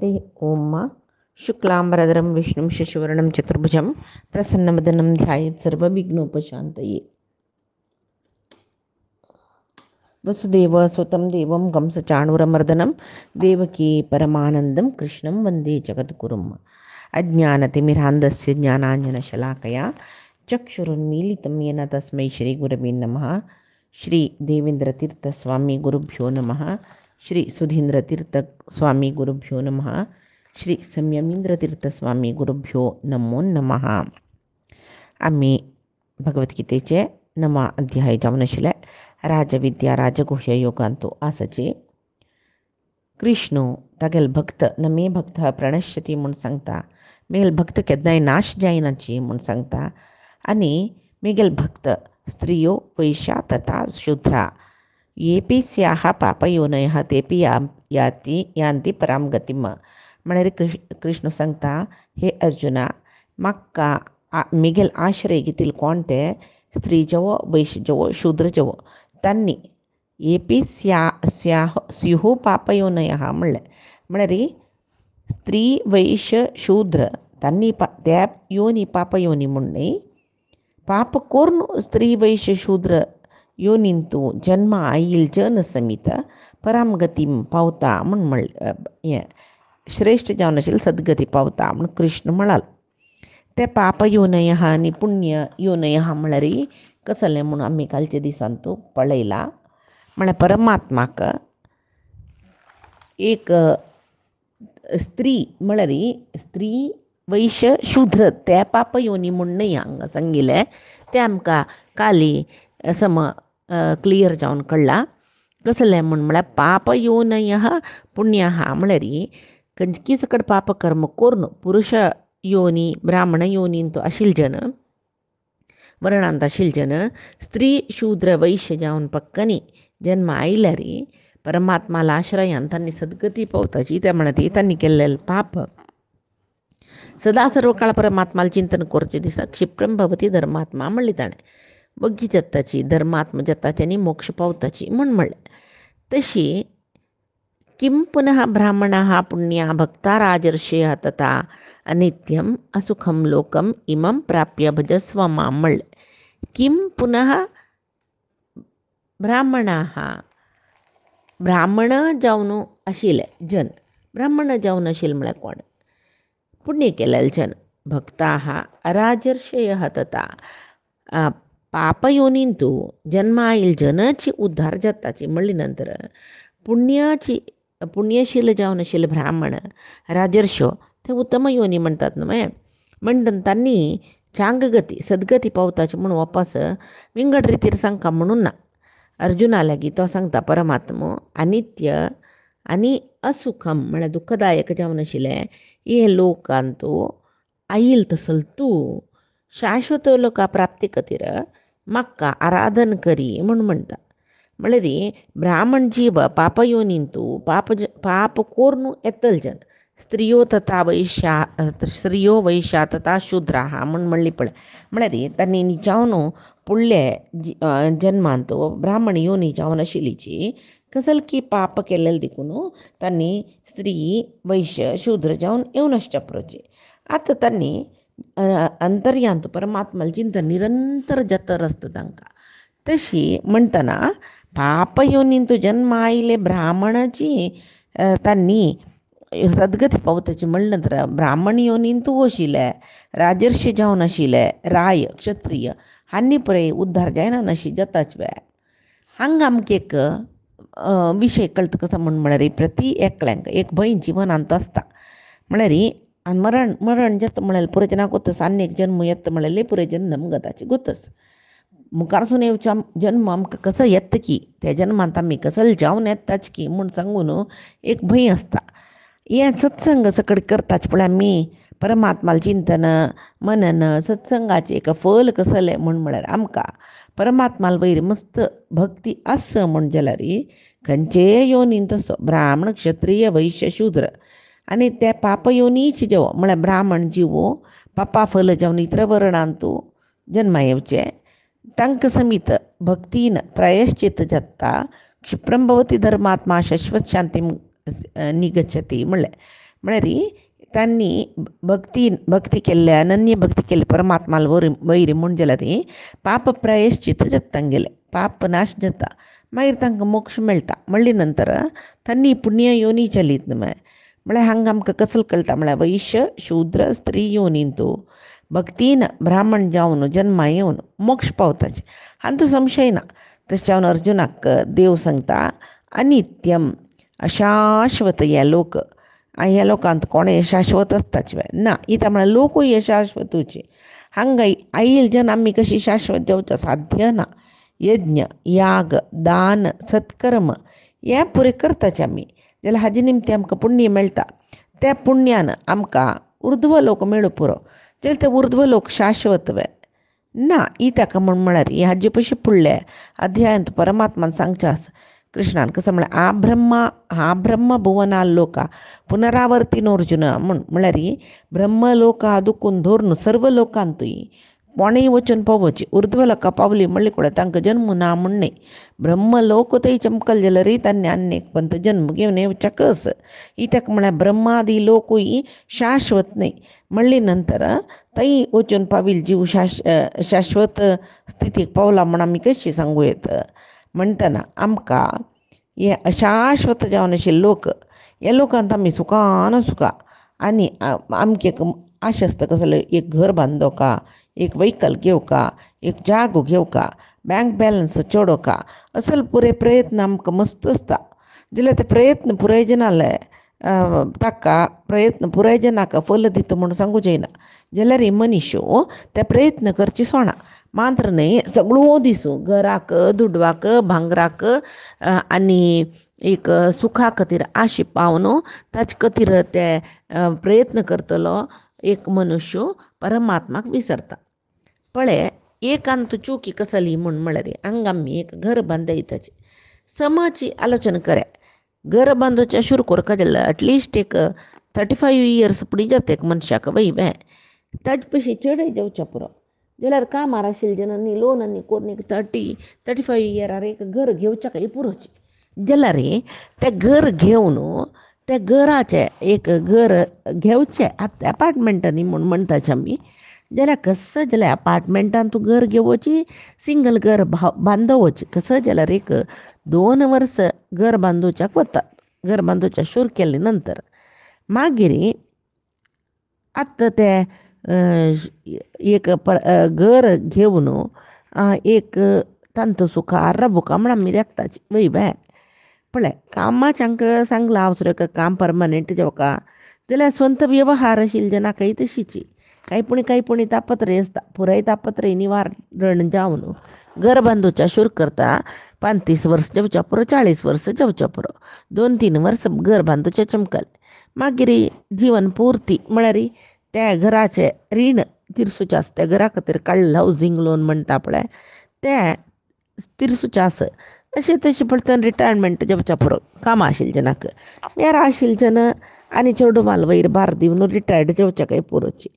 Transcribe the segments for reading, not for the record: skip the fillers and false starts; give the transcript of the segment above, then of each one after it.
हरि ओम शुक्लांबरधरं विष्णुं शशिवर्णं चतुर्भुजं प्रसन्नवदनं ध्यायेत् सर्वविघ्नोपशान्तये। वसुदेवसुतं देवं कंसचाणूरमर्दनं देवकी परमानन्दं कृष्णं वन्दे जगद्गुरुम्। अज्ञानतिमिरान्धस्य ज्ञानाञ्जनशलाकया चक्षुरुन्मीलितं येन तस्मै श्रीगुरवे नमः। श्री देवेन्द्रतीर्थस्वामी गुरुभ्यो नमः। श्री सुधींद्रतीर्थस्वामी गुरुभ्यो नमः. श्री संयमींद्रतीर्थस्वामी गुरुभ्यो नमो नमः. आम्ही भगवद्गीतेचे 9वा अध्याय जाऊन आशिल्ले. राजविद्या राजगुह्य योगांतो आसाचे. कृष्ण तागेल भक्त नमे भक्त प्रणश्यती म्हूण सांगता. मेगेल भक्त केन्नाय नाश जायनाची म्हूण सांगता. आनी मेगेल भक्त स्त्रियो वैश्या तथा शूद्रा येपी स्याः पापयोनयः तेपी यान्ति परां गतिम. म्हळ्यार कृष्ण सांगता, हे अर्जुना, म्हाका मेगेल आश्रय घेतील कोण ते स्त्री जवो वैश्य जवो शूद्र जवो तांणी येपी स्युः पापयोनयः म्हळ्यार स्त्री वैश्य शूद्र तांणी त्या योनी पापयोनी म्हूण न्ही. पाप कोरून स्त्री वैश्य शूद्र योनींतू जन्म आईल जन समीत परामगती पावता म्हूण हें श्रेष्ठ जावन आशिल्ली सद्गती पावता म्हूण कृष्ण म्हळालो. ते पाप योनयः आनी पुण्य योनयः म्हळ्यार कसलें म्हूण आमी कालच्या दिसान तूं पळयला. म्हळ्यार परमात्माक एक स्त्री म्हळ्यार स्त्री वैश्य शूद्र ते पाप योनी म्हूण न्ही हांगा सांगिल्लें. तें आमकां काली क्लियर जावन कळ्ळां. कसलें म्हळ्यार पाप योनयः पुण्यः म्हळ्यार खंयची सकट पाप कर्म करून पुरुश योनी ब्राह्मण योनींत आशिल्जन वर्णांत आशिल्जन स्त्री शूद्र वैश्य जावन पक्कनी जन्म आयल्यार परमात्माला आश्रयान तांणी सद्गती पावताची. त्या म्हणत तांणी केल्लें पाप सदा सर्व काळ परमात्माला चिंतन करचे दिसा क्षिप्रम भवती धर्मात्मा म्हणली ताणें. बग्गी जत्ताची धर्मात्म जत्ताची आनी मोक्ष पावताची म्हूण म्हणलें. तशी किं पुनः ब्राह्मणाः पुण्या भक्ता राजर्षयः तथा अनित्यम असुखम लोकम इमं प्राप्य भजस्व मां म्हणलें. किं पुनः ब्राह्मणाः ब्राह्मण जावन आशिल्ले जन ब्राह्मण जावन आशिल्ले म्हळ्यार कोण पुण्य केलेले जन भक्ताः राजर्षयः तथा पापयोनींतू जन्म आयिल्ले जनाची उद्धार जाताची म्हणली नंतर पुण्यशील जावन आशिल्ले ब्राह्मण राजर्षो ते उत्तम योनी म्हणटात न्हय. म्हणटन तांणी चांगगती सद्गती पावताची म्हूण वापस विंगड रितीर सांगता म्हणून ना. अर्जुना लागीं तो सांगता परमात्मो अनित्य आनी असुखम म्हळ्यार दुखदायक जावन आशिल्लें हे लोकांतू आईल तसल तूं शाश्वत लोका प्राप्ती खातीर म्हाका आराधन करी म्हूण म्हणटा. म्हळ्यार ब्राह्मण जीव पाप योनींतू पाप कोरून येतल जन स्त्रियो वैश्या तथा शूद्राः म्हूण म्हणली पळय. म्हळ्यार तांणी जावन फुडल्या जन्मांतू ब्राह्मण योनी जावन आशिल्लीची कसल की पाप केलेले देखून तांणी स्त्री वैश्य शूद्र जावन येवन आसच्या परोचे. आतां तांणी अंतर्यांत परमात्माल चिंतन निरंतर जतर आसता तांकां. तशी म्हणटना पाप योनींतू जन्म आयिल्ले ब्राह्मणाची तांणी सद्गती पावताची म्हणले नंतर ब्राह्मण योनींतू आशिल्ले राजर्षी जावन आशिल्ले राय क्षत्रिय हांणी पळय उद्धार जायना अशी जाताच वेळार हांगा आमकां एक विशय कळटा कसो म्हळ्यार प्रती एकल्यांक एक भंय जिवनांत आसता. म्हळ्यार मरण जाता म्हळ्यार पुराय जनाक गोतस. आनी एक जन्म येता म्हळ्यार पुराय जन्म गताचे गोतस. मुखारसून येवच्या जन्म आमकां कसो येता की त्या जन्मांत आमी कसल जावन येताच की म्हूण सांगून एक भंय आसता. हें सत्संग सकट करताच पळय आमी परमात्माल चिंतन मनन सत्संगाचें एक फल कसलें म्हळ्यार आमकां परमात्माल वयर मस्त भक्ती आस म्हण जाल्यार खंयचेय योनींत असो ब्राह्मण क्षत्रिय वैश्य शूद्र आनी ते पाप योनीचे जेवो म्हळ्यार ब्राह्मण जिवो पापा फल जावन इतर वर्णांतू जन्म येवचे तांकां समीत भक्तीन प्रायश्चित जाता क्षिप्रम भवती धर्मात्मा शाश्वत शांती निगच्छती म्हणलें. म्हळ्यार तांणी भक्ती केल्ले अनन्य भक्ती केल्ले परमात्माला वयर म्हूण जाल्यार पाप प्रायश्चित जाता तांगेले पाप नाश जाता मागीर तांकां मोक्ष मेळटा म्हणले नंतर तांणी पुण्य योनी चलीत म्हळ्यार हांगा आमकां कसलो कळटा म्हळ्यार वैश्य शूद्र स्त्री योनींतू भक्तीन ब्राह्मण जावन जन्मा येवन मोक्ष पावताचे हातूंत संशय ना. तशें जावन अर्जुनाक देव सांगता अनित्यम अशाश्वत हे लोक ह्या लोकांत कोणें शाश्वत आसताच ना इता म्हळ्यार लोकूय शाश्वतूचे हांगा आयिल्ले जन आमी कशी शाश्वत जावचें साध्य ना. यज्ञ याग दान सत्कर्म हे पुरे करताचे आमी जाल्यार हाजे निमते आमकां पुण्य मेळटा. त्या पुण्यान आमकां उर्ध्व लोक मेळूं पुरो जाल्यार ते उर्ध्व लोक शाश्वत ना. ही ताका म्हळ्यार हाजे पयशे फुडल्या अध्यायांत परमात्मान सांगचे आसा कृष्णान कसं म्हळ्यार हा ब्रह्म भुवना लोका पुनरावर्तीन म्हळ्यार ब्रह्मलोका दुखून धरून सर्व लोकांतूय कोणेय वचून पावची उर्ध्व लोकां पावली म्हणले कुडें तांकां जन्म ना म्हणणे ब्रह्मलोक थंय चमकल जाल्यार तांणी आनी एक पंत जन्म घेवन येवच्या कस ही ताका म्हळ्यार ब्रह्मादी लोकूय शाश्वत न्ही म्हणले नंतर थंय वचून पाविल्ले जीव शाश्वत स्थितीक पावला म्हण आमी कशी सांगूं येता. म्हणटना आमकां हे अशाश्वत जावन अशे लोक ह्या लोकांत आमी सुखान सुखा आनी आमकां एक आशस्त कसलो एक घर बांदोवका एक व्हेकल घेवका एक जागो घेवका बँक बॅलन्स चोडोवका असल पुरे प्रयत्न आमकां मस्त आसता जाल्यार ते प्रयत्न पुराय जाले ताका प्रयत्न पुराय जनाक फल दिता म्हूण सांगूं जायना जाल्यार ही मनीस ते प्रयत्न करची सोणा मात्र न्ही सगळो दीस घराक दुडवाक भांगराक आनी एक सुखा खातीर आशी पावन ताचे खातीर ते प्रयत्न करतलो एक मनुष्य परमात्माक विसरता. पळय एक अंत चुकी कसली म्हळ्यार हांगा आमी एक घर बांदयताचे समाची आलोचना करे घर बांदोवचें शुरू करता जाल्यार एटलिस्ट एक 35 इयर्स पुडी जाता एक मनशाक वय ताजे पयशे चडय जावचे पुरो जाल्यार कामार आशिल्ले जनांनी लोनांनी करून एक 35 इयरार एक घर घेवचें काय पुरोचें जाल्यार तें घर घेवन त्या घराचें एक घर घेवचें आतां एपार्टमेंटांनी म्हूण म्हणटाचे आमी जाल्यार कसं जाल्यार अपार्टमेंटान तूं घर घेवची सिंगल घर बांदवची कसं जाल्यार एक 2 वर्स घर बांदोवच्याक वतात घर बांदोवचें सुरू केले नंतर मागीर आतां ते एक घर घेवन एक तांतो सुखार राबुका म्हण आमी रेखताची वय पळय कामाचें हांकां सांगलां हांव सुद्दां काम परमनंट जावका जाल्यार स्ವಂತ व्यवहार आशिल्ले जनाकय तशीच काही पुणी तापत्रय आसता पुराय तापत्रय निवारण जावन घर बांदोवचें सुरू करता 35 वर्स जावच्या पुरो 40 वर्स जावच्या पुरो 2-3 वर्स घर बांदोवचें चमकल मागीर जीवन पुर्ती म्हळ्यार त्या घराचें रीण तिरसुचें आसा त्या घरा खातीर काडलें हावजींग लोन म्हणटा पळय तें तिरसुचें आसा अशें तशें पळयतना रिटायरमेंट जावच्या पुरो कामां आशिल्ले जनाक वेर आशिल्ले जन आनी चेडूबाल वयर भार दिवन रिटायर्ड जावचें काय पुरोची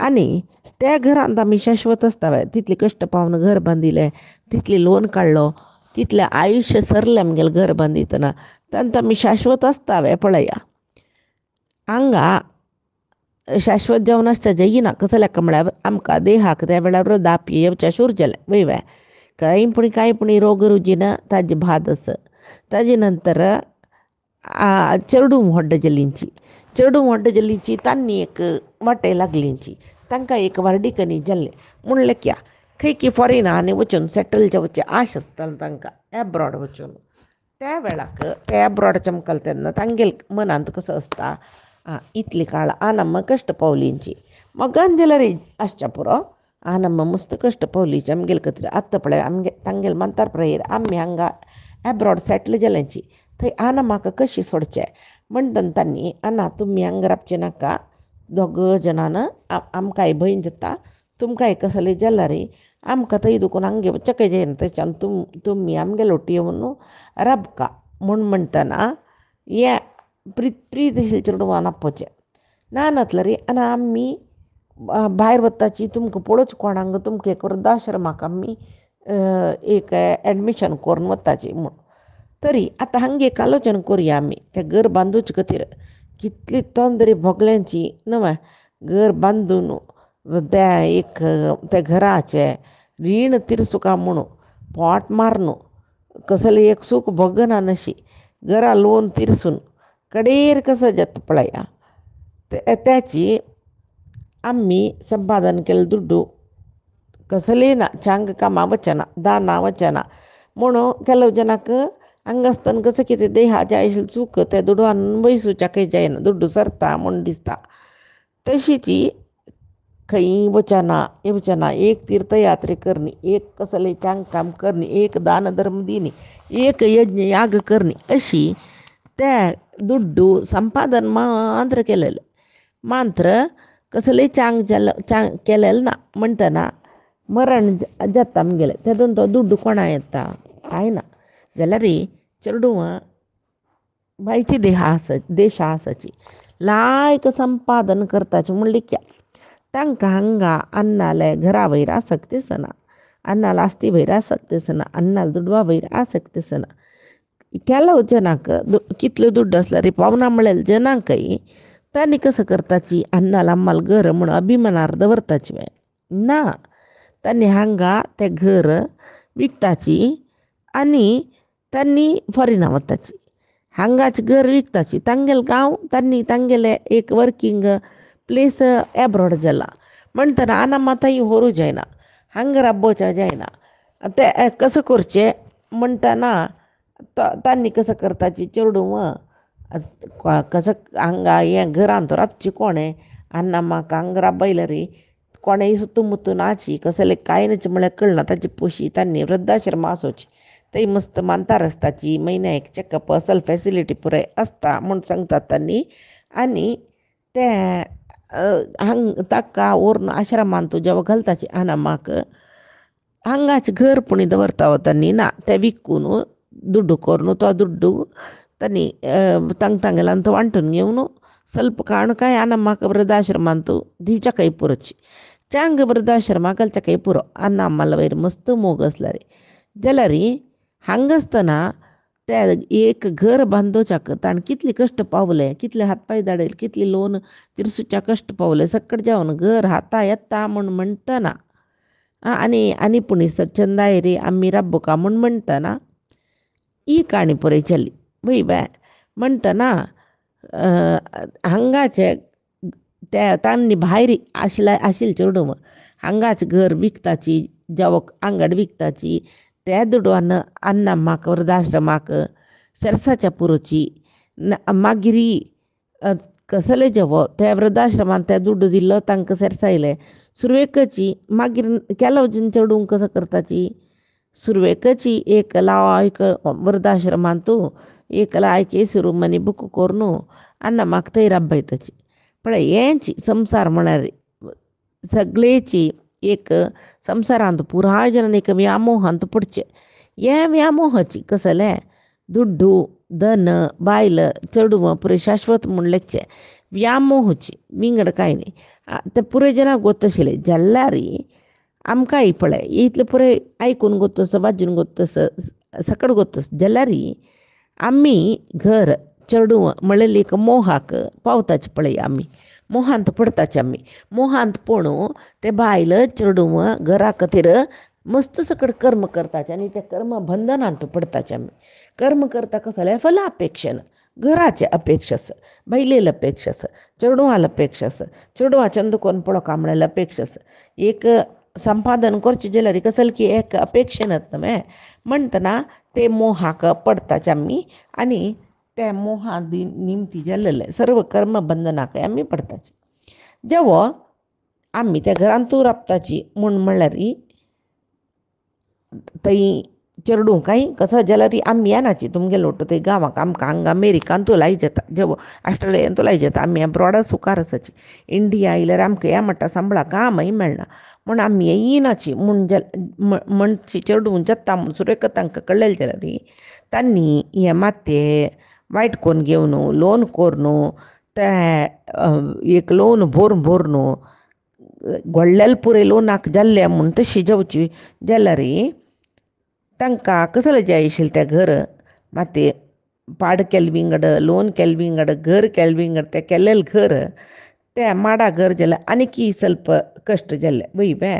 आनी त्या घरांत आमी शाश्वत आसता तितले कश्ट पावन घर बांदिलें तितलें लोन काडलो तितलें आयुश्य सरलें आमगेलें घर बांदितना तांत आमी शाश्वत आसता पळया हांगा शाश्वत जावन आसचें जायना कसो लेका म्हळ्यार आमकां देहाक त्या वेळार वृद्धाप्य येवचें सुरू जालें वय कांय पुणी रोग रुजीन ताजे बाद आसा ताजे नंतर चेडूं व्हड्ड जाल्लींची तांणी एक वाटें लागलींची तांकां एक वार्डिकनी जाल्लें म्हणलें क्या खंय फॉरेनांनी वचून सेटल जावचें आश आसता तांकां एब्रॉड वचून त्या वेळाक ते एब्रॉड चमकल तेन्ना तांगेल मनांत कसो आसता इतली काळ आनम्म कश्ट पावलींची मोगान जाल्यार आसच्या पुरो आनम्म मस्त कश्ट पावलीची आमगेले खातीर आतां पळय तांगेल मांतार प्रयेर आमी हांगा एब्रॉड सेटल जाल्यांची थंय आनम्माक कशी सोडचें म्हणटना तांणी आना तुमी हांगा रावचें नाका दोग जाणान आमकांय भंय जाता तुमकांय कसलें जाल्यार आमकां थंय दुखून हांगा घेवचें जायना थंयच्यान तुमी आमगे लोट येवन राबका म्हणटना हें प्रीत आशिल्लें चेडूं आपोवचें ना नातल्यार आना आमी भायर वताची तुमकां पळोवचें कोणांक तुमकां एक वृद्धाश्रमाक आमी एक एडमिशन करून वताची म्हूण तरी आतां हांगा एक आलोचना करुया आमी तें घर बांदूचे खातीर कितली तोंदरी भोगल्यांची नव घर बांदून त्या घराचे रीण तिरसुका म्हणू पोट मारनू कसले एक सुख भोगना नशी घरा लोन तिरसून कडेर कसं जत पळया त्याची आम्ही संपादन केलं ದುಡ್ಡು ಕಸಲೇನ ಚಾಂಗಕ ಮಾವಚನ ದಾನ ವಚನ म्हणून ಕೆಲವು ಜನಕ್ಕೆ ಹಂಗಸ್ತನ ಕಸಕಿತೆ ದೇಹ जायशील चूक त्या ದುಡ್ಡು ಅನ್ವಯಿಸುच्या काही जायना ದುಡ್ಡು सरता म्हणून दिसता तशीची खई वचना हे वचना एक तीर्थयात्रे करणे एक कसले चांग काम करणे एक दान धर्म देणे एक यज्ञ याग करणे अशी त्या ದುಡ್ಡು संपादन मात्र केलेलं मात्र कसले चांग केलेलं ना म्हणताना मरण जाता गेले त्यातून तो ದುಡ್ಡು कोणा येता आहे ना जाल्यार चेडूं बायची देश आसाची लायक संपादन करताचे म्हणली क्या तांकां हांगा अन्नाले घरा वयर आसक्ती सना अन्नाला आस्ती वयर आसक्ती सना अन्नाला दुडवा वयर आसक्ती सना ಕೆಲವು ಜನಕ್ಕೆ कितले ದುಡ್ಡು असल्यार पावना म्हळ्यार जनांकय तांणी कसं करताची अन्नाला आम्हाला घर म्हणून अभिमानार दवरताची वे ना तांणी हांगा ते घर विकताची आणि तांणी फॉरिना वताची हांगाच घर विकताची तांगेल गांव तांणी तांगेले एक वर्किंग प्लेस एब्रॉड जाला म्हणटना आनामाताय होरू जायना हांगा राबोवच्या जायना ते कसं करचें म्हणटना तांणी कसं करताची चेडूं कसं हांगा हें घरांत राबची कोणें अन्ना म्हाका हांगा राबयल्यार कोणेय सुತ್ತमुत्तू नाची कसले कांयच म्हळ्यार कळना ताची पोशी तांणी वृद्धाश्रम आसोवची थंय मस्त मानतार आसताची म्हयन्या एक चॅकअप असल फॅसिलिटी पुराय आसता म्हूण सांगतात तांणी आनी ते ताका व्हरून आश्रमांत जेवा घालताची आनामाक हांगाच घर पुणी दवरता तांणी ना ते विकून ದುಡ್ಡು ಕೊರ್ನು तो ದುಡ್ಡು ತನ್ನಿ ತಂಗಂತ वांटून घेवन ಸ್ವಲ್ಪ काणकाय आनम्माक वृद्धाश्रमांत दिवच्या काही पुरोची चांग वृद्धाश्रमाक घालच्या काही पुरो अन्न आम्हाला वयर मस्त मोग असल्यार जाल्यार हांगासतना त्या एक घर बांदोवच्याक ताणें कितले कश्ट पावले कितले हातपाय धाडले कितले लोन तिरसुच्या कश्ट पावले सकट जावन घर हाता येता म्हूण म्हणटना आनी पुणी स्वच्छंदाय रे आम्ही राबोका म्हूण म्हणटना ही काणी पुरय चल्ली वय बाय म्हणटना हांगाचे त्या तांणी भायर आशिल्ले चेडूं हांगाच घर विकताची जेवक आंगड विकताची त्या दुडवान अन्नाम्माक वृद्धाश्रमाक सेर्साच्या पुरोची मागीर कसले जेवो त्या वृद्धाश्रमांत त्या दुड्डू दिल्लो तांकां सेर्सायले सुरवेकची मागीर केलो चेडूं कसं करताची सुरवेकची एक लायक वृद्धाश्रमांत एक लायक एसी रूम आनी बूक करून अन्नाम्माक थंय राबयताची पळय हेंची संवसार म्हळ्यार सगळेची एक संवसारांत पुराय जनांनी एक व्यामोहांत पडचे हे व्यामोहाची कसले ದುಡ್ಡು धन बायल चेडूं पुरे शाश्वत म्हूण लेखचे व्यामोहची विंगड कांय न्ही ते पुरे जनाक गोत आशिल्ले जाल्यार आमकांय पळय इतलें पुरे आयकून गोतस वाजून गोतस सकट गोतस जाल्यार आमी घर चेडूं म्हळ्यार एक मोहाक पावताचे पळय आमी मोहांत पडताचे आमी मोहांत पडून ते बायल चेडूं घरा खातीर मस्त सकट कर्म करताचे आनी ते कर्म बंधनांत पडताचे आमी कर्म करता कसो जाल्यार फला अपेक्षेन घराचे अपेक्षा आसा बायलेली अपेक्षा आसा चेडूआल अपेक्षा आसा चेडूआ चंद कोन्न पळो कांबळेली अपेक्षा आसा एक संपादन करचें जाल्यार कसले की एक अपेक्षेन न्हय म्हणटना ते मोहाक पडताचे आमी आनी त्या मोहा निमती जाल्लेले सर्व कर्म बंधनाकय आमी पडताचे जेवो आमी त्या घरांतू राबताची म्हूण म्हणल्यार थंय चेडूं कांय कसो जाल्यार आमी येनाची तुमगे लोट थंय गांवांक आमकां हांगा अमेरिकांतू लाय जाता जेवो ऑस्ट्रेलियांतू लाय जाता आमी अब्रॉड सुकार आसाची इंडिया आयल्यार आमकां ह्या मट्टा सांबाळा कामय मेळना म्हूण आमी येनाची म्हूण म्हणची चेडूं जत्ता म्हूण सुरेख तांकां कळलेले जाल्यार तांणी हे माते वायट कोन्न घेवन लोन कोरून ते एक लोन भरून व्हडलेले पुरे लोनाक जाल्ले म्हूण तशी जावची जाल्यार तांकां कसले जाय आशिल्ले तें घर मातये पाड केल विंगड लोन केल विंगड घर केल विंगड ते केल्लेल घर ते माडा घर जाल्यार आनीकी ಸ್ವಲ್ಪ कश्ट जाल्ले बे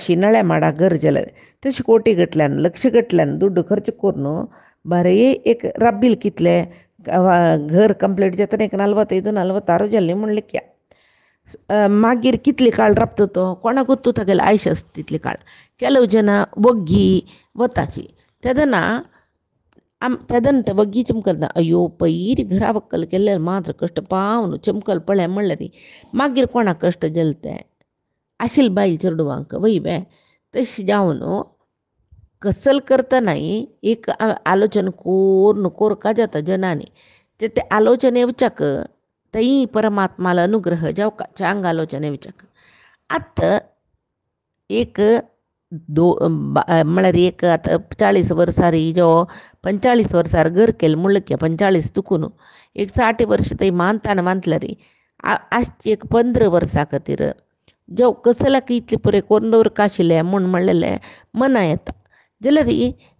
शिनाळे माडा घर जाल्यार तशें कोटी गटल्यान लक्ष गटल्यान दुड्ड खर्च करून बरे एक रब्बिल कितले घर कंप्लीट जाताना एक 45-46 जाल्ली म्हणलें मागीर कितले काळ राबता तो कोणाक ಗೊತ್ತು तागेलें आयुश्य आसता तितले काळ ಕೆಲವು ಜನ ಒಗ್ಗಿ वताची तेदना तेदना ಒಗ್ಗಿ चिमकलना अयो पयरी घरा वक्कल केल्यार मात्र कश्ट पावन चिमकल पळय म्हणल्यार मागीर कोणाक कश्ट जालें तें आशिल्ले बायल चेडवांक वय बे तशें जावन कसल करतनाय एक आलोचन कोरका जाता जनांनी ते आलोचने येवच्याक तई परमात्माला अनुग्रह जावका चांग आलोचने येवच्याक आतां एक म्हळ्यार एक आतां 40 वर्सार जो 45 वर्सार घर केलें म्हणलें 45 तुकून एक 60 वर्स थंय मानताना मानतल्यार आजची एक 15 वर्सां खातीर जो कसलाक इतले पुरे करून दवरका आशिल्लें म्हूण म्हणलेलें मना येता जाल्यार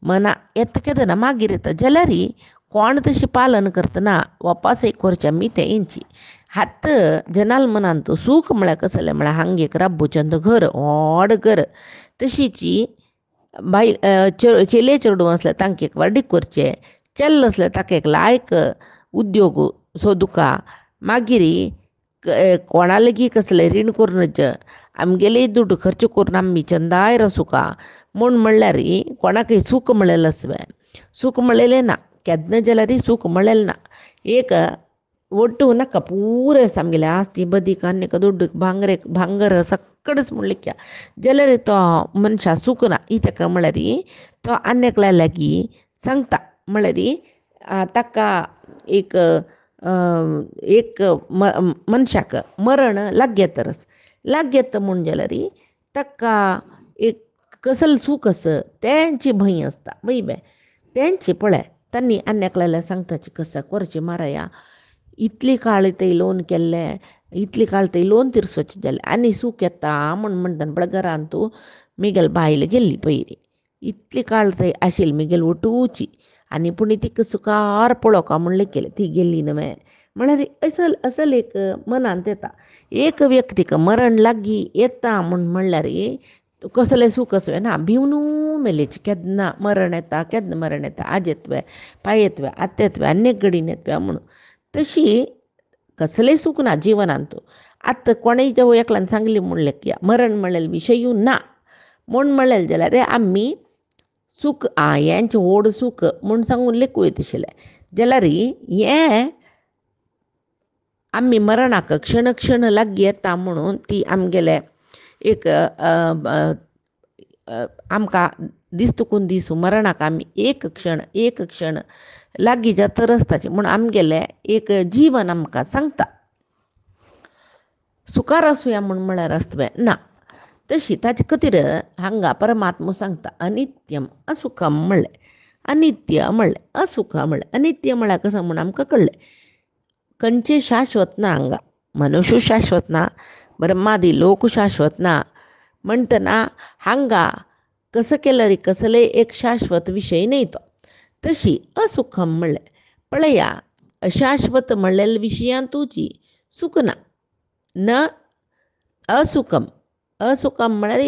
मना येता केदना मागीर येता जाल्यार कोण तशें पालन करतना वापस एक वर्षा मिते इंची हात जनाल मनांत सूख म्हळ्यार कसलें म्हळ्यार हांग एक राब्बूचंद घर व्हड घर तशीची बायल चेले चेडूं आसल्यार तांकां एक वाडीक करचें चेल्लो आसल्यार ताका एक लायक उद्योग सोदुका मागीर कोणा लेगी कसलें रीण करूनच आमगेले दुड्ड खर्च करून आमी चंदाय रसूका म्हूण म्हणल्यार कोणाकय सूख मेळलेलें आसलें सूख मेळलेलें ना केन्ना जाल्यार सूख मेळलेलें ना एक ಒಟ್ಟು ನಕ್ಕ ಪೂರ ಸಾಮಗೆಲೆ ಆಸ್ತಿ ಬದಿಕ ಅನ್ನಕ ದುಡ್ಡು भांगर सकड़च म्हणलें जाल्यार तो मनशा सुकना इतका म्हळ्यार तो आन्याकल्या लागीं सांगता म्हळ्यार ताका एक मनशाक मरण लागीं म्हूण जाल्यार ताका एक कसलें सूख आस तेंची भंय आसता वय बे तेंची पळय तांणी आन्याकल्या सांगताची कसा कोरची माराया इतली काळ थंय लोन केल्लें इतली काळ थंय लोन तिरसोचें जालें आनी सूख येता म्हूण म्हणटा पळय घरान तूं मिगेल बायल गेल्ली पयली इतली काळ थंय आशिल्ली मिगेल वटूची आनी पूण तिका सुखार पळोवका म्हणलें केलें ती गेल्ली न्हय म्हळ्यार असल एक मनांत येता एक व्यक्तीक मरण लागीं येता म्हूण म्हणल्यार कसलें सूख आसूं ना भिवनू मेलेची केन्ना मरण येता आज येतवें पाय येतवें आतां येतवें आनी घडीन येतवें म्हणून तशी कसलें सूख ना जिवनांत आतां कोणेय जेव एकल्यान सांगली म्हणलें मरण म्हणलें विशयू ना म्हूण म्हणलें जाल्यार आमी सूख हेंचें व्हड सूख म्हूण सांगून लेखूं वयता आशिल्लें जाल्यार हें आमी मरणाक क्षण क्षण लागीं येता म्हणून ती आमगेले एक आमकां दिसतकून दिसू मरणाक आमी एक क्षण लागीं जाता रस्ताचें म्हूण आमगेलें एक जीवन आमकां सांगता सुखार आसुया म्हूण म्हळ्यार आसतवें ना तशी ताचे खातीर हांगा परमात्मा सांगता अनित्यम असुखम म्हणलें अनित्य म्हणलें असुख म्हणलें अनित्य म्हळ्यार कसं म्हूण आमकां कळ्ळें खंयचें शाश्वत ना हांगा मनुष्य शाश्वत ना ब्रह्मादी लोक शाश्वत ना म्हणटना हांगा कसं केल्यार कसले एक शाश्वत विशय न्ही तो तशी असुखम म्हणलें पळया अशाश्वत म्हणलेल्या विशयान तुजी सुख ना न असुखम म्हळ्यार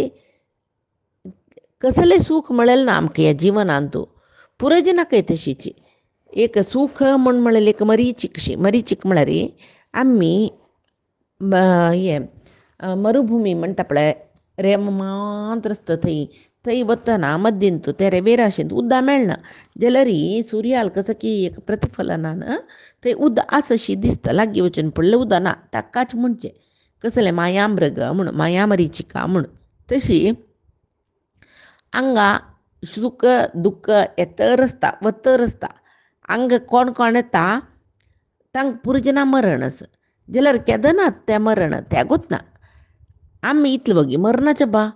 कसलें सूख मेळलें ना आमकां ह्या जिवनांत पुराय नाका तशीची एक सूख म्हूण म्हणलें एक मरीचीक म्हळ्यार आमी हें मरुभुमी म्हणटा पळय रेम मात्र आसता थंय वतना मद्दीन तूं ते रेबेराशेंत उदक मेळना जाल्यार सुर्याल कसं की एक प्रतिफलनान थंय उदक आसशी दिसता लागीं वचून पडलें उदक ना ताकाच म्हणचें कसलें मायामृग म्हूण मायामरिचिका म्हूण तशी हांगा सुख दुख्ख येतर आसता वतर आसता हांगा कोण येता तांकां पुर्जना मरण आसा जाल्यार केदना तें मरण तेगूच ना आमी इतले वगी मरनाचें बा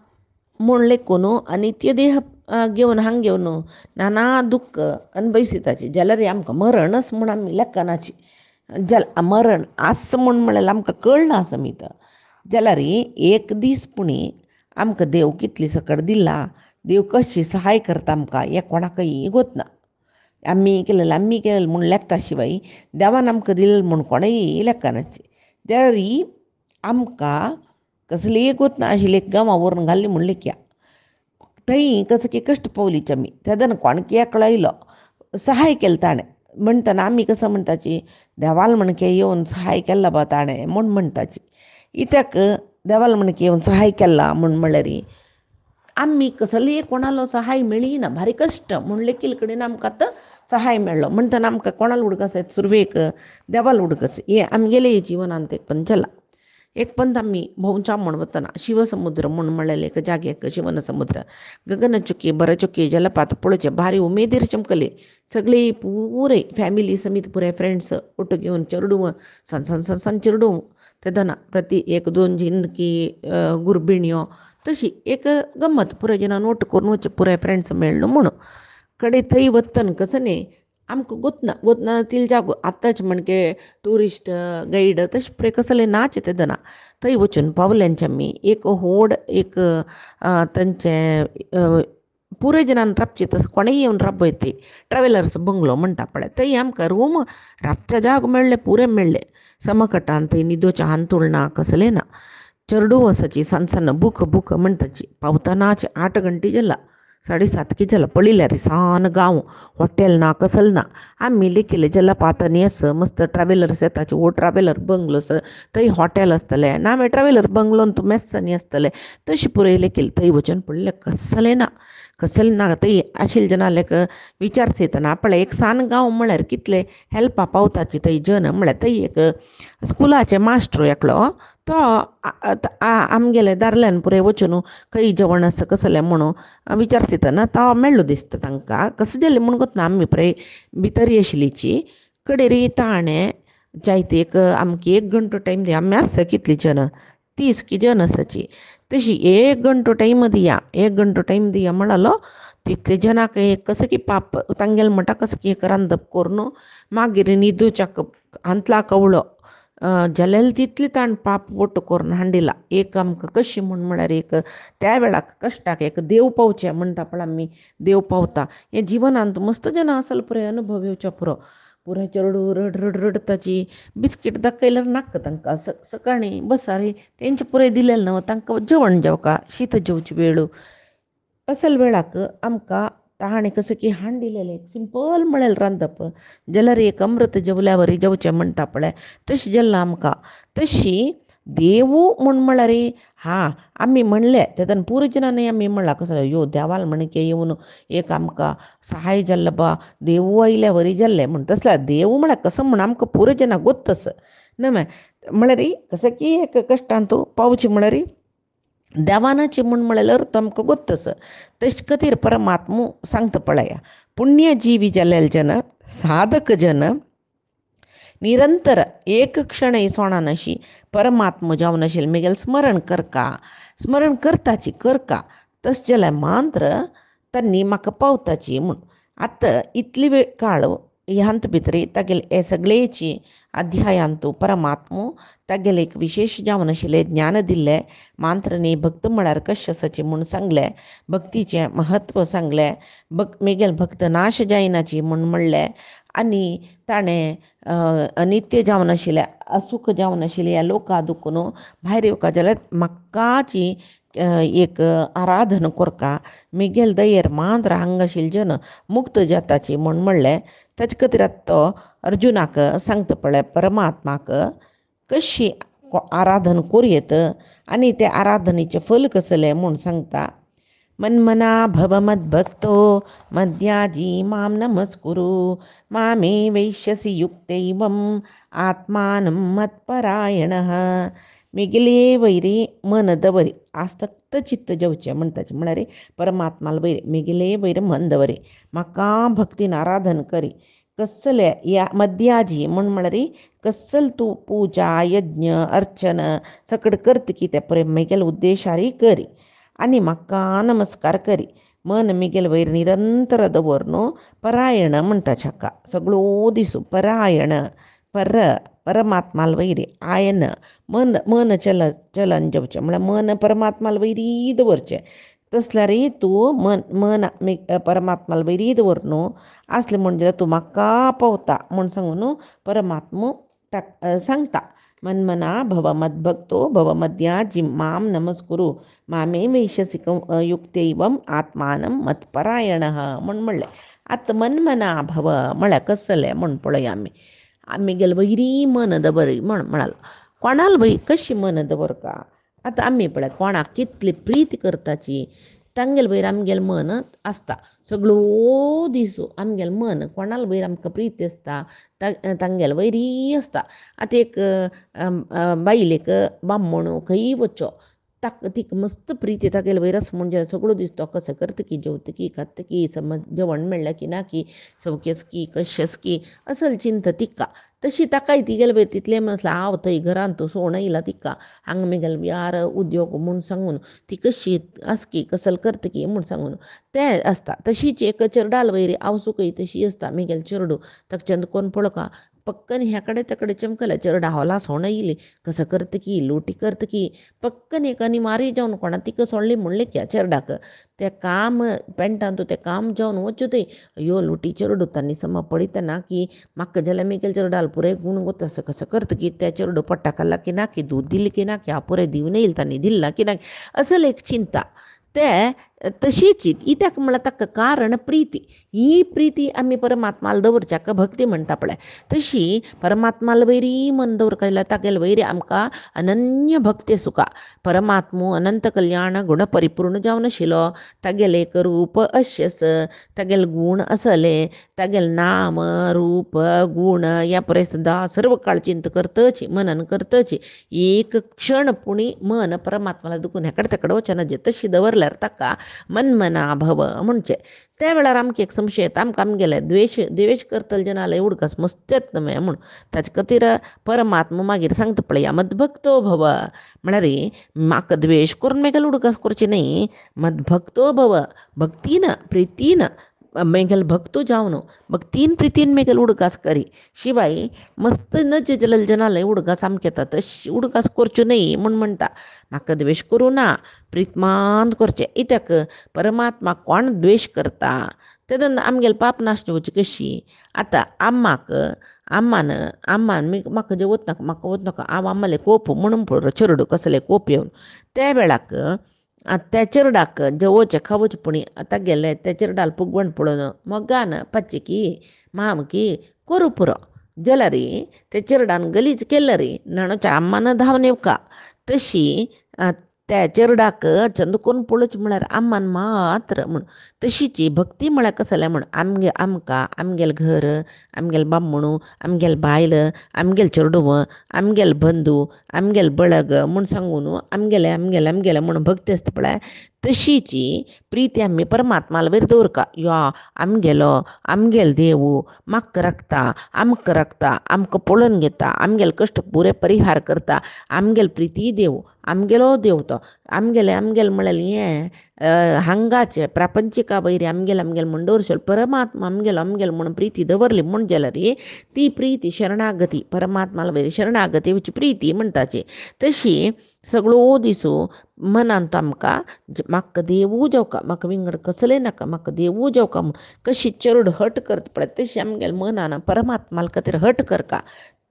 म्हूण लेखून अनित्य देह घेवन घेवन नाना दुख्ख अनुभविताची जाल्यार आमकां मरणच म्हूण आमी लेखनाची मरण आस म्हूण म्हणल्यार आमकां कळना समीत जाल्यार एक दीस पुणी आमकां देव कितली सकट दिला देव कशी सहाय करता आमकां हें कोणाकय गोत ना आम्ही केलेलं म्हूण लेखता शिवाय देवान आमकां दिलें म्हूण कोणेय लेखनाची. देरी आमकां कसलीय गोत नाशिल्ली गांवां व्हरून घाल्ली म्हूण लेखया. थंय कसं कश्ट पावलीची आमी तेदना कोणके एकलो सहाय केलो ताणें म्हणटना आमी कसं म्हणटाची देवाल म्हणके येवन सहाय केला बा ताणें म्हूण म्हणटाची. इत्याक देवाल म्हणके येवन सहाय केला म्हूण म्हणल्यार आमी कसलीय कोणालो सहाय मेळ्ळी ना, भारी कश्ट म्हूण लेखील कडेन आमकां आतां सहाय मेळ्ळो म्हणटना आमकां कोणाला हुडकस सुरवेक देवाल हुडकस हे आमगेले जिवनांत एक पंथ जाला. एक पंथ आमी भोंवच्या म्हूण वतना शिवसमुद्र म्हूण म्हणलेले एक जाग्याक शिवन समुद्र गगनचुकी बरचुकी जलपात पळोवचे भारी उमेदीर चमकले. सगळी पुरे फॅमिली समीत पुरे फ्रेंड्स ಒಟ್ಟು घेवन चेरडू सन चेरडू तेदना प्रति एक दोन जिनकी गुरबिण्यो तशी एक गंमत पुरे जनान ಒಟ್ಟು करून वचचे पुरे फ्रेंड्स मेळ्ळो म्हणून कडे थंय वतन कसं न्ही आमकां गोतना तील जागो आतांच म्हणके टुरिस्ट गायड तशें पुरे कसले नाच तेदना थंय वचून पावल्यांचे आमी एक व्हड एक तांचे पुरे जनान राबचे तसं कोणेय येवन राबयते ट्रॅव्हलर्स बंगलो म्हणटा पळय थंय आमकां रूम राबचे जागो मेळ्ळे पुरे मेळ्ळे समकटान थंय न्हिदोचें हांतूळ ना कसलें ना. चेरडू वचची सन बूक म्हणटाची पावतनाच 8 गंटे जाला 7:30 की जाला पळयल्यार सान गांव हॉटेल ना कसल ना. आमी लेखिल्ले जलपात न्ही मस्त ट्रॅव्हलर्स येताचे वो ट्रॅव्हलर बंगलोस थंय हॉटेल आसतलें ना मागीर ट्रॅव्हलर बंगलोन तूं मेस न्ही आसतलें तशें पुरय लेखिल्लें. थंय वचून पळयलें कसलें ना थंय आशिल्ले जनालेक विचारच येतना पळय एक सान गांव म्हळ्यार कितले हेल्पा पावताची थंय जन म्हळ्यार थंय एक स्कुलाचे मास्टर एकलो तो आमगेले दादल्यान पुरे वचून खंय जेवण आसा कसलें म्हणून विचारच येतना तो मेळ्ळो दिसता तांकां कसं जालें म्हूण गोतना आमी पुरे भितर आशिल्लीची कडेरी ताणें जायते एक आमकां 1 घंटो टायम दिया आमी आसा कितलीं जन 30 की जन आसाची तशी 1 घंटो टायम दिया म्हणालो. तितले जनाक कसं की पाप तांगेले म्हणटा कसं की एक रांदप करून मागीर न्हिदोच्याक हांतला कवळो जाल्यार तितली ताण पाप वट्ट करून हाडिला. एक आमकां कशी म्हळ्यार एक त्या वेळाक कश्टाक एक देव पावचें म्हणटा पळय आमी देव पावता हें जिवनांत मस्त जना आसल पुरे अनुभव येवचो पुरे चेडू रडताची बिस्कीट दाखयल्यार नाका तांकां सकाळीं बसारी तेंचे पुरे दिलेलें न्हू तांकां जेवण जेवका शीत जेवची वेळ असल वेळाक आमकां ताणें कसं की दिलेलें सिंपल म्हळ्यार रांदप जाल्यार एक अमृत जेवल्या वरी जेवचें म्हणटा पळय तशें जेल्लां आमकां तशी देवू म्हूण म्हळ्यार आमी म्हणलें तेदन पुरो जनांनी आमी म्हणलां कसो यो देवाल म्हणके येवन एक आमकां सहाय जाल्लो बा देवू आयल्या वरी जाल्लें म्हूण तसल्या देव म्हळ्यार कसो म्हूण आमकां पुरो जनां गोत्तस न्हय म्हळ्यार कसं की एक कश्टान तूं पावची म्हळ्यार देवानाची म्हूण म्हळ्यार तो आमकां गोत्तस. तेच खातीर परमात्मू सांगता पळया पुण्य जीवी जाल्ले जन साधक जन निरंतर एक क्षणय सोणानाशी परमात्मा जावन आशिल्लें म्हगेलें स्मरण करता तशें जाल्यार मात्र तांणी म्हाका पावताची म्हूण आतां इतली वेळ काळ ह्यांत भितर तागेले हे सगळेची अध्यायांतू परमात्मो तागेले एक विशेश जावन आशिल्लें ज्ञान दिल्लें मात्र न्ही भक्त म्हळ्यार कशें आसाचें म्हूण सांगलें भक्तीचें महत्व सांगलें म्हगेल भक्त नाश जायनाची म्हूण म्हणलें आनी ताणें अनित्य जावन आशिल्लें असुख जावन आशिल्लें ह्या लोकां दुखून भायर येवका जाल्यार म्हाकाची एक आराधन करता म्हगेल दयेर मांद्र हांगा आशिल्ले जन मुक्त जाताची म्हूण म्हणलें. ताचे खातीर तो अर्जुनाक सांगता पळय परमात्माक कशी आराधन करूं आनी त्या आराधनेचें फल कसलें म्हूण सांगता. मन्मना भव मद्भक्तो मद्याजी मां नमस्कुरु मामे वैश्यसि युक्तैवम् आत्मानं मत्परायणः. म्हगेले वैरी मन दवरी आस्तक्त चित्त जेवचें म्हणटाचें म्हळ्यार परमात्माला वैरी म्हगेले वैर मन दवरी म्हाका भक्तीन आराधन करी कसले या मद्याजी म्हूण म्हळ्यार कसल तूं पुजा यज्ञ अर्चन सकड करता कितें पळय म्हगेले उद्देशारी करी आनी म्हाका नमस्कार करी. मन म्हगेल वैर निरंतर दवर न्हू परायण म्हणटाचें हाका सगळो दीस परायण परमात्माला वैरी आयन मन चलन जेवचें म्हळ्यार मन परमात्माला वैरी दवरचें तसला रे तू मन मी परमात्माला वैरीद वरनो असले म्हणजे तू म्हाका पावता म्हण सांगून परमात्म सांगता. मन्मना भव मद्भक्तो भव मद्या जिम्माम नमस्कुरु मामे वैशसिक युक्तैवम आत्मानं मत्परायण म्हण म्हणले. आता मन्मना भव म्हळ्या कसले म्हण पळय आम्ही गेल वैरी मन दबरी म्हणाल कोणाला बाई कशी मन दबर का. आता आम्ही पळय कोणाक कितली प्रीती करताची तांगेल वयर आमगेल मन आसता. सगळो दिसो आमगेल मन कोणाला वयर आमकां प्रीती आसता तांगेल वैरी आसता. आतां एक बायलेक बामणू खंय वच्चो तिका मस्त प्रीती तागेल वयर आसा म्हणजे सगळो दीस तो कसं करतकी जेवतकी खातकी समज जेवण मेळ्ळें की ना की सवकेस की कशेस की असल चिंत तिका. तशी ताकाय ती गेल वयर तितलें म्हणसला हांव थंय घरान तूं सोण येयला तिका हांगा मेगेल यार उद्योग म्हूण सांगून ती कशी आसकी कसल करतकी म्हूण सांगून तें आसता. तशीच एक चेरडाल वयरी आवसुकय तशी आसता. मेगेल चेरडू ताका चंद कोण पळोवका पक्कन ह्या कडेन त्या कडेन चमकला चेरडा होला सोण येयली कसं करतकी लोटी करतकी पक्कन एक आनी मारी जावन कोणा तिका सोडली म्हणलें क्या चेरडाक तें काम पेंटान तूं तें काम जावन वच्चो थंय अयो लोटी चेरडू तांणी सम पळयतना की म्हाका जाल्यार मेगेल चेरडाल पुरे गुण तसं कसं करतकी त्या चेरडू पट्टा काडला की ना की दूद दिलें की ना की हांव पुरे दिवन येयला तांणी दिला की ना असल एक चिंता. ते तशीच इत्याक म्हळ्यार ताका कारण प्रीती. ही प्रीती आमी परमात्माला दवरच्याक भक्ती म्हणटा पळय. तशी परमात्माला वैरी मन दवरका जाल्यार तागेले वयरी आमकां अनन्य भक्ती सुका. परमात्मो अनंत कल्याण गुण परिपूर्ण जावन आशिल्लो तागेले एक रूप अशेस तागेले गुण असले तागेले नाम रूप गुण या परे सुद्दां सर्व काळ चिंत करतची मनन करतची एक क्षण पुणी मन परमात्माला दुखून हेकडे तेकडे वचना जे तशी दवरल्यार ताका मन्मना भव म्हणचे. त्या वेळार आमकां एक संशय येता आमकां आमगेले द्वेश करतले जनाले उडकास मस्त येता न्हय म्हूण ताचे खातीर परमात्मा मागीर सांगता पळया मद्भक्तो भव म्हळ्यार म्हाका द्वेश करून मेगेल उडकास करची न्हय मद्भक्तो भव भक्तीन प्रितीन मेगेल भक्तो जावन भक्तीन प्रितीन मेगेल उडकास करी. शिवाय मस्त न जजलेल जनाले उडकास आमकां येता तशी उडकास करच्यो न्हय म्हूण म्हणटा. म्हाका द्वेश करूं ना प्रितमान करचें. इत्याक परमात्मा कोण द्वेश करता तेदन आमगेल पाप नाश जावची कशी. आतां आम्मान म्हाका जेवत नाका हांव आम्माले कोप म्हणून पळय चेरडू कसले कोप येवन त्या वेळाक त्या चेरडाक जेवचें खावचें पुणी तागेले त्या चेरडाल पुगवण पळोवन मोगान पाचेकी मामकी करूं पुरो जाल्यार त्या चेरडान गलीज केल्लो रे न्हणोच्या आम्मान धांवन येवका. तशी त्या चेरडाक चंद करून पळोवचें म्हळ्यार आम्मान मात्र म्हूण. तशीच भक्ती म्हळ्यार कसलें म्हूण आमकां आमगेल घर आमगेल बामणू आमगेल बायल आमगेल चेडूं आमगेल बंधू आमगेल बळग म्हूण सांगून आमगेले म्हूण भक्ती आसता पळय तशीच प्रीती आमी परमात्माला वयर दवरका. यो आमगेल देव म्हाका राखता आमकां पळोवन घेता आमगेल कश्ट पुरे परिहार करता आमगेल प्रिती देव आमगेलो देव तो आमगेले म्हळ्यार हें हांगाचे प्रापंचिका वयरी आमगेल म्हूण दवरशेल परमात्मा आमगेलो म्हूण प्रिती दवरली म्हूण जाल्यार ती प्रिती शरणागती परमात्माला वयरी शरणागती प्रिती म्हणटाची. तशी सगळो दिसो मनान तो आमकां म्हाका देवू जेवका म्हाका विंगड कसलें नाका म्हाका देवू जेवका म्हूण कशी चेरड हट करता पळय तशी आमगेल्या मनान परमात्माला खातीर हट करका.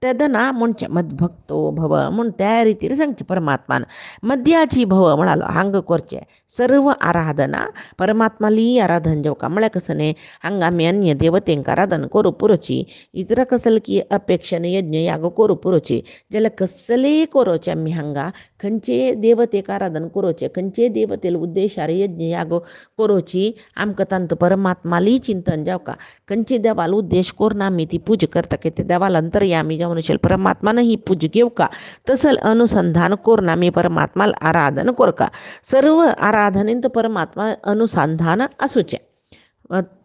तेदना म्हणचें मद्भक्तो भव म्हूण त्या रितीर सांगचें परमात्मान. मद्याची भव म्हणालो हांगा करचें सर्व आराधना परमात्माली आराधन जेवका म्हळ्यार कसं न्ही हांगा आमी अन्य देवतेंक आराधन करूं पुरोची इतरा कसले की अपेक्षेन यज्ञ याग करूं पुरोची जाल्यार कसलेय करोचे आमी हांगा खंयचे देवतेक आराधन करोचें खंयचे देवतेल उद्देशार यज्ञ याग करोची आमकां तांतो परमात्माली चिंतन जावका. खंयचे देवाल उद्देश करून आमी ती पूजा करता की ते देवाल अंतर्यामी जावन आशिल्ले परमात्मान ही पूजा घेवका तसल अनुसंधान करून आमी परमात्माला आराधन करका. सर्व आराधनेंत परमात्मा अनुसंधान आसूचें.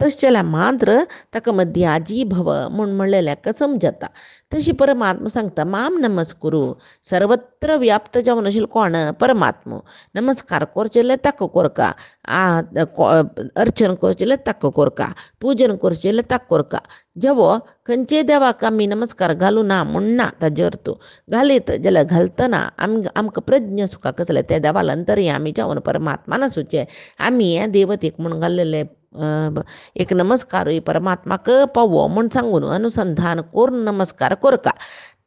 तशेल्या मात्र ताका मध्याजी भव म्हूण म्हणलेल्याक समजता. तशी परमात्मा सांगता माम नमस्कुरू. सर्वत्र व्याप्त जावन आशिल्लो कोण परमात्मो. नमस्कार करचेले ताका कोरका, अर्चन करचेले ताका कोरका, पूजन करचेले ताका कोरका. जेवो खंयचे देवाक आमी नमस्कार घालूं ना म्हणना ताजे अर्थ. घालीत जाल्यार घालतना आमकां प्रज्ञ सुखाक कसले त्या देवाला अंतर्यामी जावन परमात्मान आसूचे. आमी हे देवतेक म्हूण घाल्लेले एक नमस्कार परमात्माक पावो म्हूण सांगून अनुसंधान करून नमस्कार कोरका.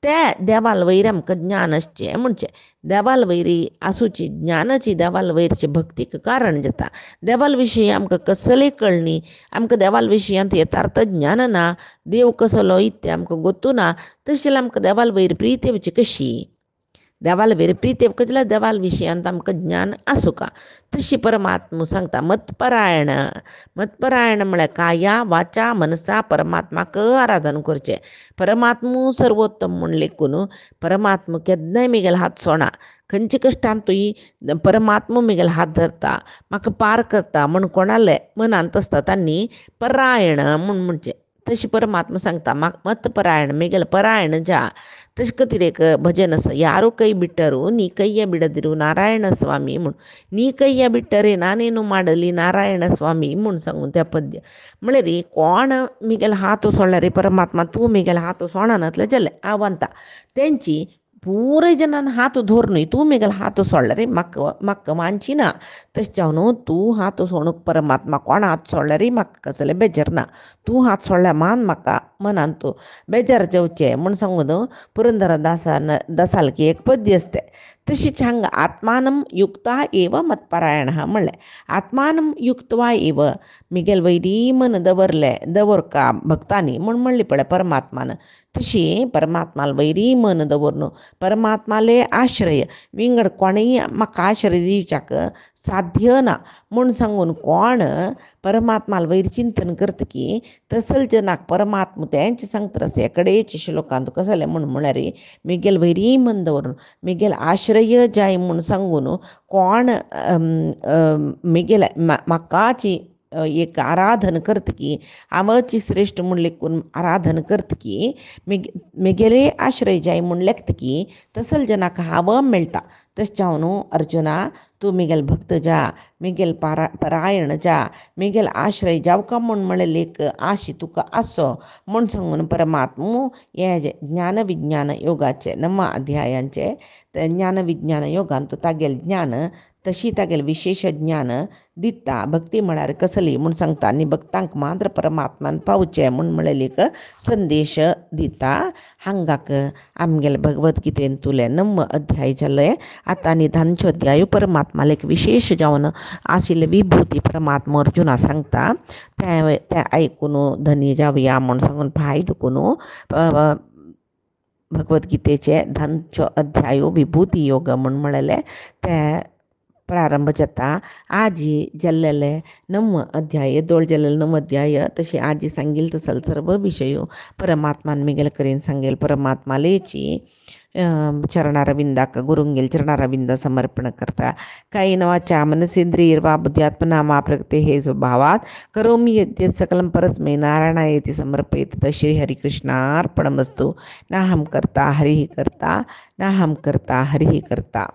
त्या देवाल वयर आमकां ज्ञान आसचें म्हणचें. देवाल वयरी आसूची ज्ञानाची देवाल वयरचे भक्तीक कारण जाता. देवाल विशीं आमकां कसली कळणी, आमकां देवाल विशयांत यथार्थ ज्ञान ना, देव कसलो इत्तें आमकां गोतू ना, तशें जाल्यार आमकां देवाल वयर प्रीत येवची कशी. देवाल वयर प्रीत येवंक जाल्यार देवाल विशयांत आमकां ज्ञान आसूं का. तशी परमात्मा सांगता मतपरायण. मतपरायण म्हळ्यार काया वाचा मनसा परमात्माक आराधन करचें. परमात्मू सर्वोत्तम म्हूण लेखून परमात्मा केन्नाय म्हगेलो हात सोडना. खंयचे कश्टांतूय परमात्मा म्हगेलो हात धरता, म्हाका पार करता म्हूण कोणाले मनांत आसता तांणी परायण म्हूण म्हणचें. तशी परमात्मा सांगता मतपरायण म्हगेलो परायण जा. तशे खातीर एक भजन आसा, यारू कೈ बिट्टरू नी कैय बिडदिरू नारायण स्वामी म्हूण. नी कैय बिट्टरे नानेनु ಮಾಡಲಿ नारायण स्वामी म्हूण सांगून त्या पद्य. म्हळ्यार कोण म्हगेलो हात सोडल्यार परमात्मा तूं म्हगेलो हात सोडनातले जाल्यार आव्हानता तेंची पुराय जनान हात धरूनय तूं म्हगेलो हात सोडल्यार म्हाका मानची ना. तशें जावन तूं हात सोडूंक परमात्मा कोण हात सोडल्यार म्हाका कसलें बेजार ना. तूं हात सोडल्यार मान मनान तूं बेजार जावचें म्हूण सांगून पुरंदरदासालकी एक पद्य आसता. तशीच हांगा आत्मानं युक्ता एव मतपरायणः म्हणलें. आत्मानं युक्तवा एव म्हगेल वैरी मन दवरका भक्तांनी म्हूण म्हणली पळय परमात्मान. तशी परमात्माल वैरी मन दवरून परमात्माले आश्रय विंगड कोणीय म्हाका आश्रय दिवच्याक साध्य ना म्हूण सांगून कोण परमात्माल वयर चिंतन करतकी तसल जनाक परमात्मा तेंच सांगता सेकडेच श्लोकांत कसलें म्हूण म्हळ्यार म्हगेल वैरी मन दवरून म्हगेल आश्रय जाय म्हूण सांगून कोण म्हगेल म्हाकाची एक आराधन करतकी आमची श्रेष्ठ म्हूण लेखून आराधन करतकी म्हगेले आश्रय जाय म्हूण लेखतकी तसल जनाक हांव मेळटा. तशें जावन अर्जुना तूं म्हगेल भक्त जा, म्हगेल परायण जा, म्हगेल आश्रय जावका म्हूण म्हणलें आशी तुका आसो म्हूण सांगून परमात्मा हे ज्ञान विज्ञान योगाचे 9 अध्यायांचे ज्ञान विज्ञान योगांत तागेल ज्ञान तशी तागेल विशेष ज्ञान दिता. भक्ती म्हळ्यार कसली म्हूण सांगता आनी भक्तांक मात्र परमात्मान पावचें म्हूण म्हणलेली एक संदेश दिता. हांगाक आमगेले भगवद्गीतेन तुले 9 अध्याय जाले. आतां निधानचो अध्याय परमात्माले एक विशेष जावन आशिल्ले विभूती परमात्मा अर्जुना सांगता. ते आयकून धनी जावया म्हूण सांगून पांय दुखून भगवद्गीतेचे धानचो अध्याय विभूती योग म्हूण म्हणलेले ते प्रारंभ जाता. आजी जाल्लेले 9 अध्याय दोळ जाल्लेले 9 अध्याय तशें आजी सांगील तसल सर्व विशय परमात्मान मिगेल करीन सांगेल परमात्मालेची चरणारविंदाक गुरुंगेल चरणारविंद समर्पण करता. कायेन वाचा मनसेंद्रियर्वा बुद्ध्यात्मना मा प्रकृते हे स्वभावात करोमि यद्यत् सकलं परस्मै नारायणायेति समर्पयेत्. श्री हरिकृष्णार्पणमस्तु. नाहं कर्ता हरिः कर्ता, नाहं कर्ता हरिः कर्ता.